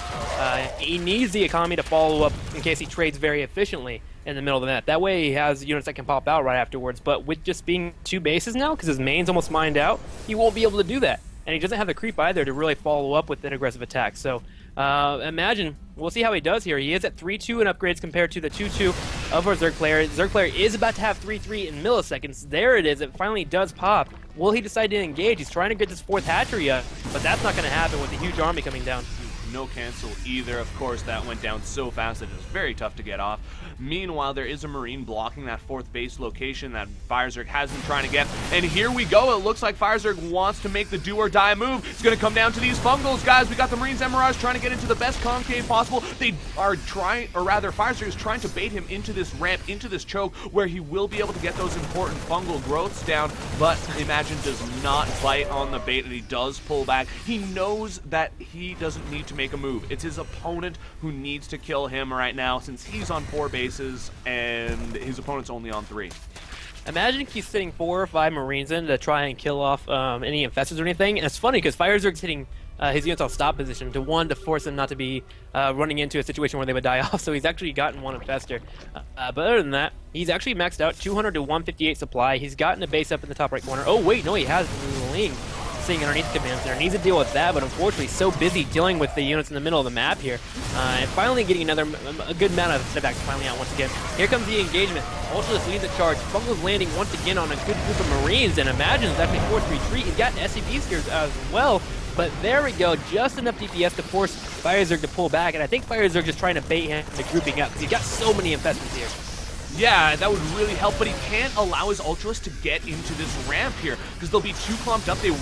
he needs the economy to follow up in case he trades very efficiently in the middle of the net. That way he has units that can pop out right afterwards. But with just being 2 bases now, because his main's almost mined out, he won't be able to do that. And he doesn't have the creep either to really follow up with an aggressive attack. So Imagine, we'll see how he does here. He is at 3-2 in upgrades compared to the 2-2 of our Zerg player. Zerg player is about to have 3-3 in milliseconds. There it is. It finally does pop. Will he decide to engage? He's trying to get this 4th hatchery up, but that's not going to happen with a huge army coming down. No cancel either. Of course, that went down so fast that it was very tough to get off. Meanwhile, there is a Marine blocking that 4th base location that FireZerg has been trying to get. And here we go. It looks like FireZerg wants to make the do-or-die move. It's going to come down to these fungals, guys. We got the Marines and Mirage trying to get into the best concave possible. They are trying, or rather, FireZerg is trying to bait him into this ramp, into this choke, where he will be able to get those important fungal growths down. But Imagine does not bite on the bait, and he does pull back. He knows that he doesn't need to make a move. It's his opponent who needs to kill him right now, since he's on 4 bases and his opponent's only on 3. Imagine he's sitting 4 or 5 Marines in to try and kill off any infestors or anything. And it's funny because FireZerg's hitting his units on stop position to force them not to be running into a situation where they would die off. So he's actually gotten 1 infestor. But other than that, he's actually maxed out 200 to 158 supply. He's gotten a base up in the top right corner. Oh wait, no, he has Ling sitting underneath the command center. Needs to deal with that, but unfortunately so busy dealing with the units in the middle of the map here. And finally getting a good amount of setbacks finally out once again. Here comes the engagement. Ultralist leads the charge. Fungal's landing once again on a good group of Marines, and Imagine is actually forced to retreat. He's got SCVs here as well. But there we go, just enough DPS to force FireZerg to pull back, and I think FireZerg just trying to bait him into grouping up, because he's got so many infestments here. Yeah, that would really help, but he can't allow his Ultras to get into this ramp here, because they'll be too clumped up. They're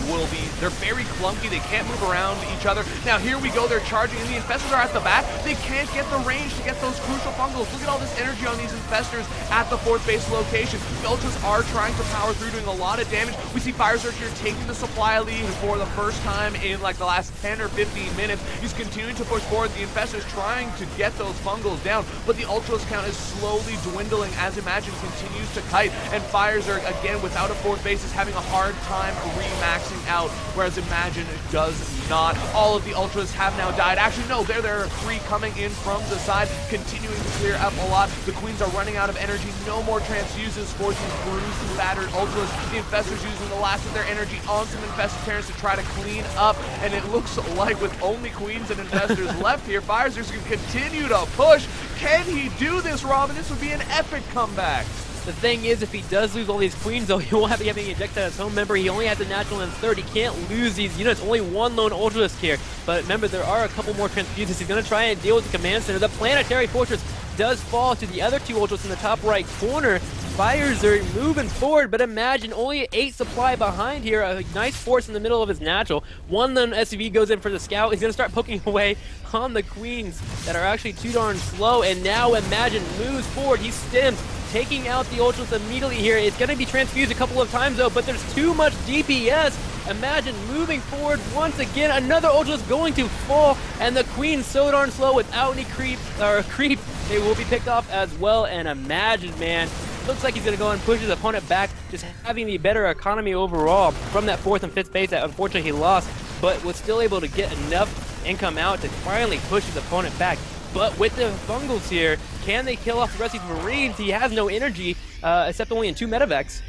very clunky. They can't move around each other. Now, here we go. They're charging, and the infestors are at the back. They can't get the range to get those crucial fungals. Look at all this energy on these infestors at the 4th base location. The Ultras are trying to power through, doing a lot of damage. We see FireZerg here taking the supply lead for the first time in like the last 10 or 15 minutes. He's continuing to push forward. The infestors trying to get those fungals down, but the Ultras count is slowly dwindling as Imagine continues to kite, and FireZerg, again, without a 4th base, is having a hard time re-maxing out, whereas Imagine does not. All of the Ultras have now died. Actually, no, there are 3 coming in from the side, continuing to clear up a lot. The Queens are running out of energy. No more transfuses for these bruised, battered Ultras. The Infestors using the last of their energy on some Infested Terrans to try to clean up, and it looks like with only Queens and Infestors left here, FireZerg's going to continue to push. Can he do this, Robin? This would be an epic comeback. The thing is, if he does lose all these Queens, though, he won't have to get ejected as home member. He only has a natural in 3rd. He can't lose these units. Only 1 lone Ultralist here. But remember, there are a couple more transfuses. He's going to try and deal with the command center. The Planetary Fortress does fall to the other 2 Ultras in the top right corner. FireZerg moving forward, but Imagine only 8 supply behind here. A nice force in the middle of his natural. 1 lone SCV goes in for the scout. He's going to start poking away on the Queens that are actually too darn slow. And now Imagine moves forward. He stems, taking out the Ultras immediately here. It's going to be transfused a couple of times, though, but there's too much DPS. Imagine moving forward once again. Another Ultra is going to fall, and the Queen's so darn slow without any creep. They will be picked off as well, and Imagine, man, looks like he's going to go and push his opponent back, just having the better economy overall from that 4th and 5th base that unfortunately he lost. but was still able to get enough income out to finally push his opponent back. But with the fungals here, can they kill off the rest of these Marines? He has no energy, except only in 2 medevacs.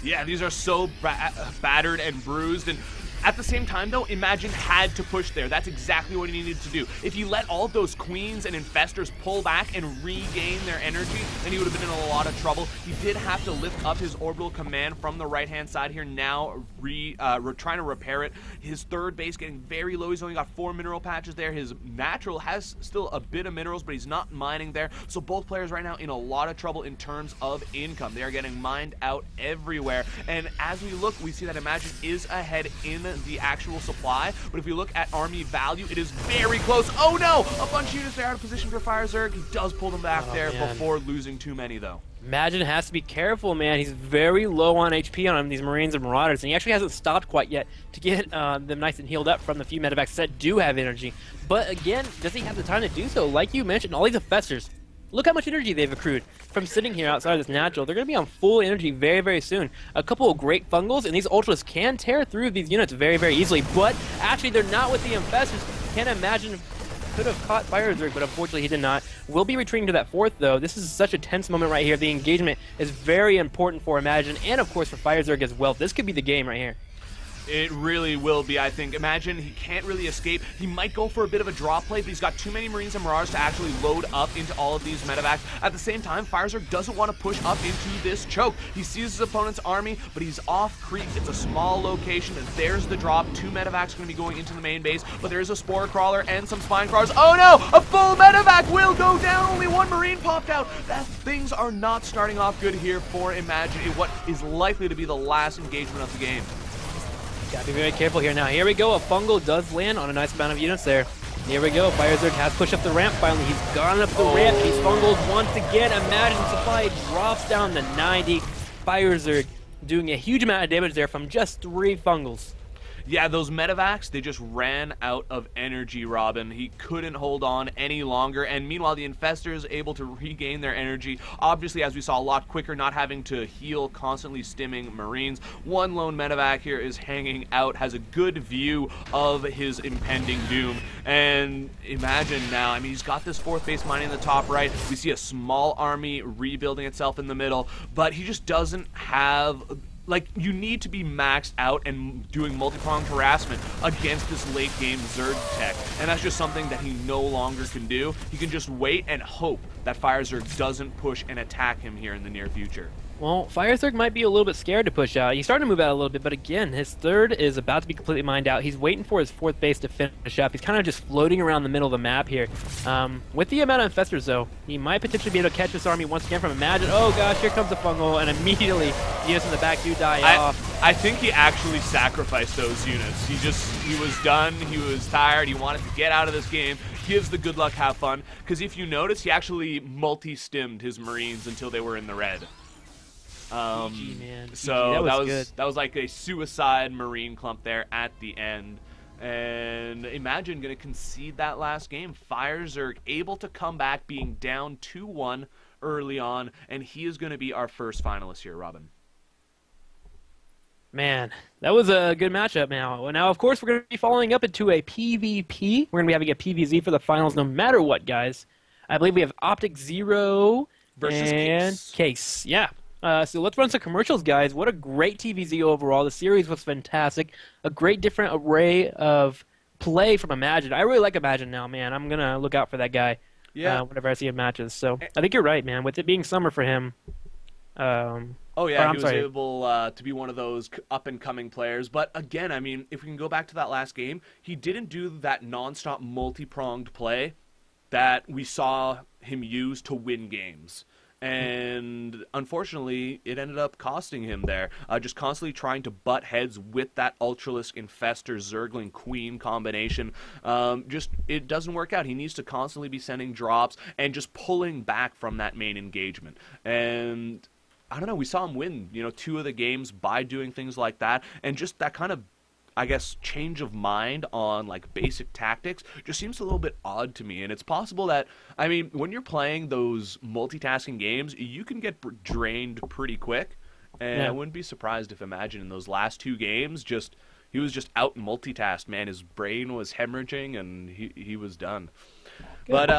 Yeah, these are so battered and bruised, and at the same time, though, Imagine had to push there. That's exactly what he needed to do. If he let all those queens and infestors pull back and regain their energy, then he would have been in a lot of trouble. He did have to lift up his orbital command from the right-hand side here, now trying to repair it. His third base getting very low. He's only got 4 mineral patches there. His natural has still a bit of minerals, but he's not mining there. So both players right now in a lot of trouble in terms of income. They are getting mined out everywhere. And as we look, we see that Imagine is ahead in the actual supply, but if we look at army value, it is very close. Oh no! A bunch of units there out of position for FireZerg. He does pull them back there before losing too many, though. Imagine has to be careful, man. He's very low on HP on him, these Marines and Marauders, and he actually hasn't stopped quite yet to get them nice and healed up from the few medevacs that do have energy. But again, does he have the time to do so? Like you mentioned, all these infestors, look how much energy they've accrued from sitting here outside of this natural. They're going to be on full energy very, very soon. A couple of great fungals, and these ultras can tear through these units very, very easily. But actually, they're not with the infestors. Can't imagine could have caught FireZerg, but unfortunately he did not. We'll be retreating to that 4th, though. This is such a tense moment right here. The engagement is very important for Imagine, and of course for FireZerg as well. This could be the game right here. It really will be, I think. Imagine he can't really escape. He might go for a bit of a draw play, but he's got too many Marines and Marauders to actually load up into all of these medevacs. At the same time, FireZerg doesn't want to push up into this choke. He sees his opponent's army, but he's off creep. It's a small location, and there's the drop. 2 medevacs going to be going into the main base, but there's a Spore Crawler and some Spine Crawlers. Oh no! A full medevac will go down! Only 1 Marine popped out! Things are not starting off good here for Imagine in what is likely to be the last engagement of the game. Gotta be very careful here. Now, here we go. A fungal does land on a nice amount of units there. Here we go. FireZerg has pushed up the ramp finally. He's gone up the ramp. He's fungled once again. Imagine supply drops down to 90. FireZerg doing a huge amount of damage there from just 3 fungals. Yeah, those medevacs, they just ran out of energy, Robin. He couldn't hold on any longer, and meanwhile, the infestors able to regain their energy. Obviously, as we saw, a lot quicker, not having to heal constantly stimming Marines. 1 lone medevac here is hanging out, has a good view of his impending doom. And Imagine now, I mean, he's got this 4th base mining in the top right. We see a small army rebuilding itself in the middle, but he just doesn't have... Like, you need to be maxed out and doing multi-pronged harassment against this late-game Zerg tech, and that's just something that he no longer can do. He can just wait and hope that FireZerg doesn't push and attack him here in the near future. Well, FireZerg might be a little bit scared to push out. He's starting to move out a little bit, but again, his 3rd is about to be completely mined out. He's waiting for his 4th base to finish up. He's kind of just floating around the middle of the map here. With the amount of infestors, though, he might potentially be able to catch this army once again from Imagine. Oh gosh, here comes the fungal, and immediately the units in the back do die off. I think he actually sacrificed those units. He was done, he was tired, he wanted to get out of this game. Gives the good luck, have fun, because if you notice, he actually multi-stimmed his Marines until they were in the red. GG, man. So GG. that was like a suicide Marine clump there at the end. And Imagine going to concede that last game. FireZerg able to come back, being down 2-1 early on, and he is going to be our first finalist here, Robin. Man, that was a good matchup now. Now, of course, we're going to be following up into a PvP. We're going to be having a PvZ for the finals no matter what, guys. I believe we have Optic Zero versus Case. Yeah. So let's run some commercials, guys. What a great TVZ overall. The series was fantastic. A great different array of play from Imagine. I really like Imagine now, man. I'm going to look out for that guy whenever I see him matches. So I think you're right, man. With it being summer for him. He was able to be one of those up-and-coming players. But again, I mean, if we can go back to that last game, he didn't do that non-stop multi-pronged play that we saw him use to win games. And unfortunately, it ended up costing him there. Just constantly trying to butt heads with that Ultralisk Infestor Zergling Queen combination. It doesn't work out. He needs to constantly be sending drops and just pulling back from that main engagement. And I don't know, we saw him win, 2 of the games by doing things like that. And just that kind of, I guess, change of mind on like basic tactics just seems a little bit odd to me. And it's possible that, I mean, when you're playing those multitasking games, you can get drained pretty quick. And I wouldn't be surprised if Imagine in those last 2 games just he was just out multitasked, man. His brain was hemorrhaging, and he was done. But,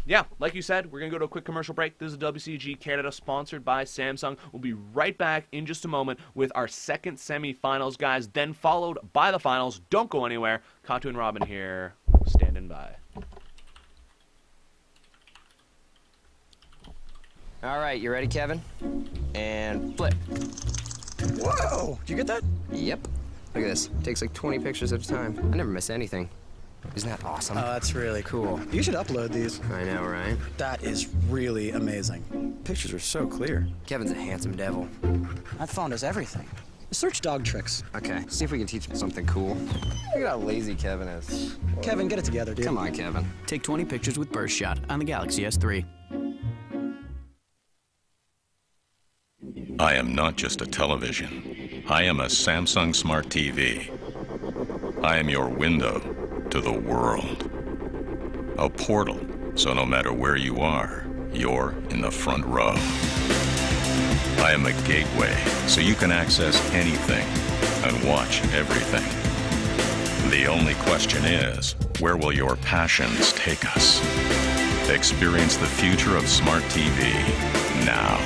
yeah, like you said, we're going to go to a quick commercial break. This is WCG Canada, sponsored by Samsung. We'll be right back in just a moment with our second semifinals, guys, then followed by the finals. Don't go anywhere. Katu and Robin here, standing by. All right, you ready, Kevin? And flip. Whoa! Did you get that? Yep. Look at this. Takes like 20 pictures at a time. I never miss anything. Isn't that awesome? Oh, that's really cool. You should upload these. I know, right? That is really amazing. Pictures are so clear. Kevin's a handsome devil. That phone does everything. Search dog tricks. Okay, see if we can teach him something cool. Look at how lazy Kevin is. Kevin, get it together, dude. Come on, Kevin. Take 20 pictures with Burst Shot on the Galaxy S3. I am not just a television. I am a Samsung Smart TV. I am your window to the world. A portal, so no matter where you are, you're in the front row. I am a gateway, so you can access anything and watch everything. The only question is, where will your passions take us? Experience the future of Smart TV now.